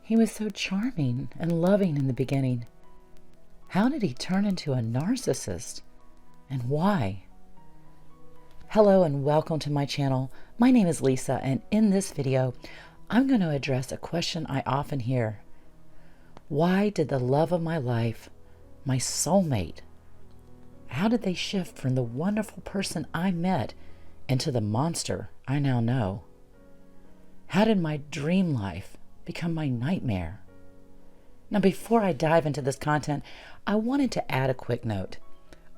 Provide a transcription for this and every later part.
He was so charming and loving in the beginning. How did he turn into a narcissist? And why? Hello and welcome to my channel. My name is Lisa, and in this video, I'm going to address a question I often hear. Why did the love of my life, my soulmate, how did they shift from the wonderful person I met into the monster I now know? How did my dream life become my nightmare? Now, before I dive into this content, I wanted to add a quick note.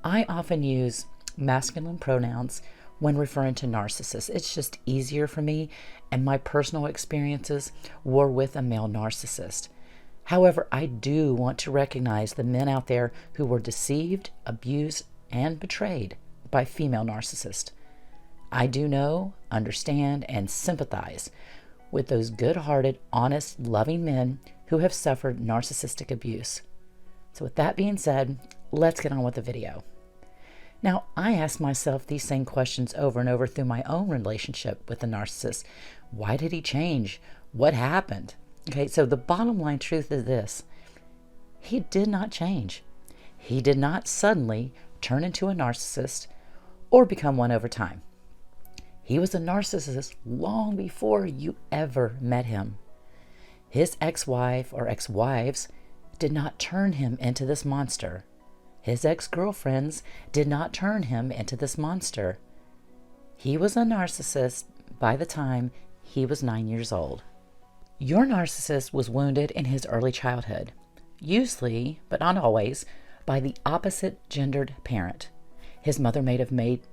I often use masculine pronouns when referring to narcissists. It's just easier for me, and my personal experiences were with a male narcissist. However, I do want to recognize the men out there who were deceived, abused, and betrayed by female narcissists. I do know, understand, and sympathize with those good-hearted, honest, loving men who have suffered narcissistic abuse. So with that being said, let's get on with the video. Now, I ask myself these same questions over and over through my own relationship with the narcissist. Why did he change? What happened? Okay, so the bottom line truth is this. He did not change. He did not suddenly turn into a narcissist or become one over time. He was a narcissist long before you ever met him. His ex-wife or ex-wives did not turn him into this monster. His ex-girlfriends did not turn him into this monster. He was a narcissist by the time he was 9 years old. Your narcissist was wounded in his early childhood, usually, but not always, by the opposite gendered parent. His mother may have made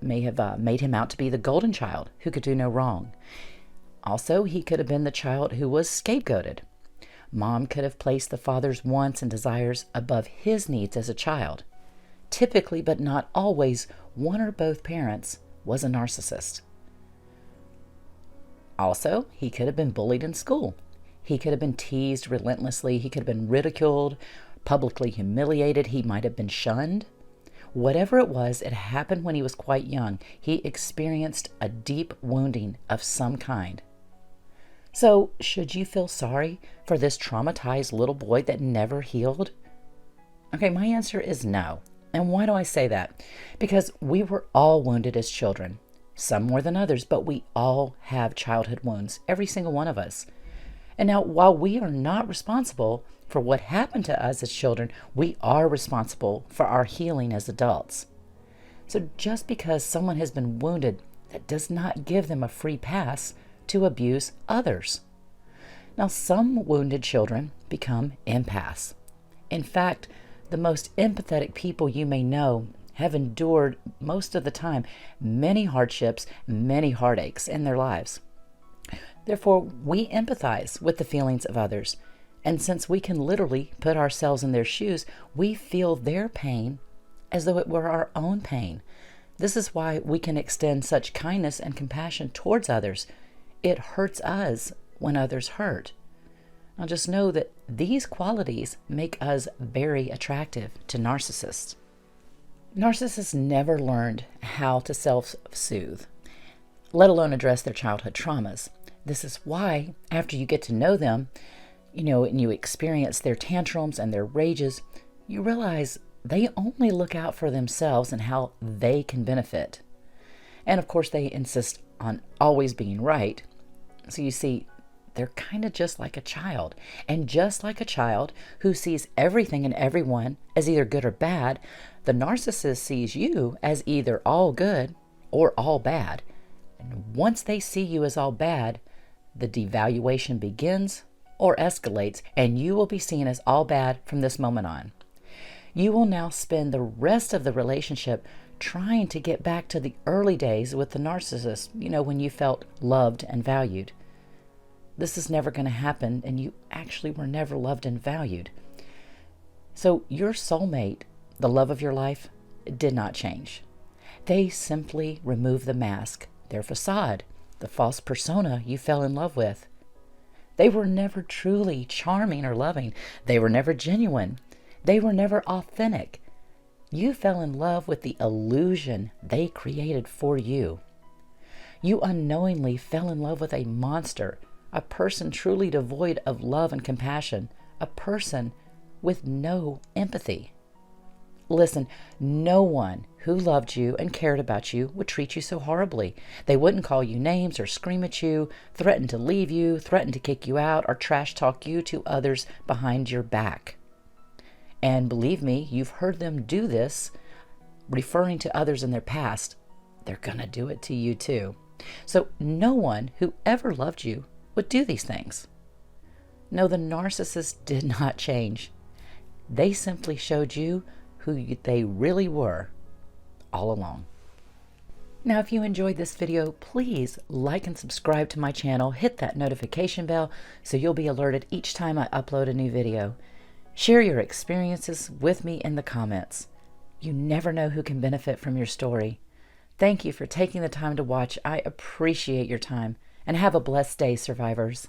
him out to be the golden child who could do no wrong. Also, he could have been the child who was scapegoated. Mom could have placed the father's wants and desires above his needs as a child. Typically, but not always, one or both parents was a narcissist. Also, he could have been bullied in school. He could have been teased relentlessly. He could have been ridiculed, publicly humiliated. He might have been shunned. Whatever it was, it happened when he was quite young. He experienced a deep wounding of some kind. So, should you feel sorry for this traumatized little boy that never healed? Okay, my answer is no. And why do I say that? Because we were all wounded as children. Some more than others, but we all have childhood wounds, every single one of us. And now, while we are not responsible for what happened to us as children, we are responsible for our healing as adults. So just because someone has been wounded, that does not give them a free pass to abuse others. Now, some wounded children become empaths. In fact, the most empathetic people you may know have endured, most of the time, many hardships, many heartaches in their lives. Therefore, we empathize with the feelings of others. And since we can literally put ourselves in their shoes, we feel their pain as though it were our own pain. This is why we can extend such kindness and compassion towards others. It hurts us when others hurt. Now just know that these qualities make us very attractive to narcissists. Narcissists never learned how to self-soothe, let alone address their childhood traumas. This is why, after you get to know them, and you experience their tantrums and their rages, you realize they only look out for themselves and how they can benefit. And of course, they insist on always being right. So you see, they're kind of just like a child. And just like a child who sees everything and everyone as either good or bad, the narcissist sees you as either all good or all bad. And once they see you as all bad, the devaluation begins or escalates, and you will be seen as all bad from this moment on. You will now spend the rest of the relationship trying to get back to the early days with the narcissist, when you felt loved and valued. This is never going to happen, and you actually were never loved and valued. So your soulmate, the love of your life, did not change. They simply removed the mask, their facade, the false persona you fell in love with. They were never truly charming or loving. They were never genuine. They were never authentic. You fell in love with the illusion they created for you. You unknowingly fell in love with a monster, a person truly devoid of love and compassion, a person with no empathy. Listen, no one who loved you and cared about you would treat you so horribly. They wouldn't call you names or scream at you, threaten to leave you, threaten to kick you out, or trash talk you to others behind your back. And believe me, you've heard them do this, referring to others in their past. They're going to do it to you too. So no one who ever loved you would do these things. No, the narcissist did not change. They simply showed you who they really were all along. Now, if you enjoyed this video, please like and subscribe to my channel. Hit that notification bell so you'll be alerted each time I upload a new video. Share your experiences with me in the comments. You never know who can benefit from your story. Thank you for taking the time to watch. I appreciate your time, and have a blessed day, survivors.